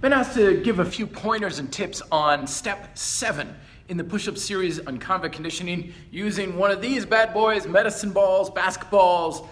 Been asked to give a few pointers and tips on step 7 in the push-up series on convict conditioning using one of these bad boys, medicine balls, basketballs,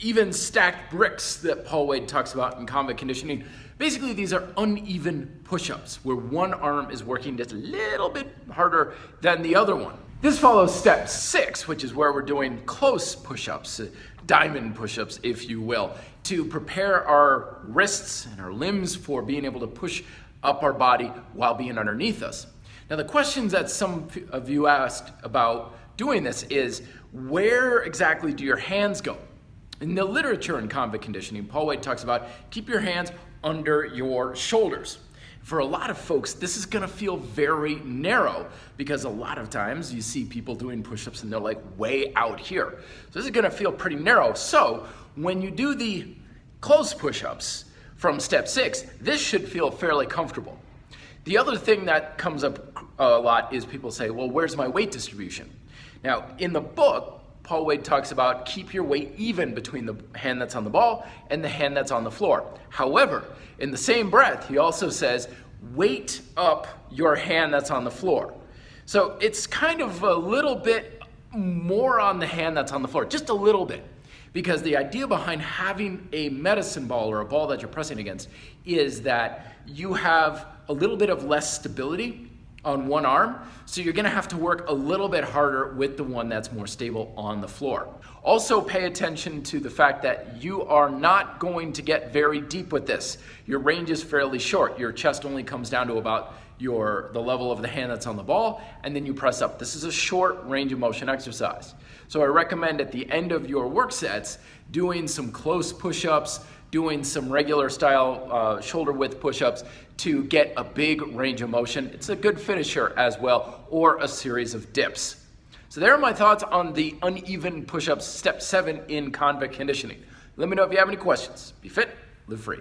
even stacked bricks that Paul Wade talks about in convict conditioning. Basically, these are uneven push-ups where one arm is working just a little bit harder than the other one. This follows step 6, which is where we're doing close push-ups, diamond push-ups, if you will, to prepare our wrists and our limbs for being able to push up our body while being underneath us. Now, the questions that some of you asked about doing this is, where exactly do your hands go? In the literature in convict conditioning, Paul Wade talks about keep your hands under your shoulders. For a lot of folks, this is gonna feel very narrow because a lot of times you see people doing push-ups and they're like way out here. So this is gonna feel pretty narrow. So when you do the close push-ups from step 6, this should feel fairly comfortable. The other thing that comes up a lot is people say, well, where's my weight distribution? Now, in the book, Paul Wade talks about keep your weight even between the hand that's on the ball and the hand that's on the floor. However, in the same breath, he also says, weight up your hand that's on the floor. So it's kind of a little bit more on the hand that's on the floor, just a little bit. Because the idea behind having a medicine ball or a ball that you're pressing against is that you have a little bit of less stability on one arm, so you're gonna have to work a little bit harder with the one that's more stable on the floor. Also pay attention to the fact that you are not going to get very deep with this. Your range is fairly short. Your chest only comes down to about the level of the hand that's on the ball, and then you press up. This is a short range of motion exercise. So I recommend at the end of your work sets, doing some close push-ups, doing some regular style shoulder width push-ups to get a big range of motion. It's a good finisher as well, or a series of dips. So there are my thoughts on the uneven push-ups, step 7 in convict conditioning. Let me know if you have any questions. Be fit, live free.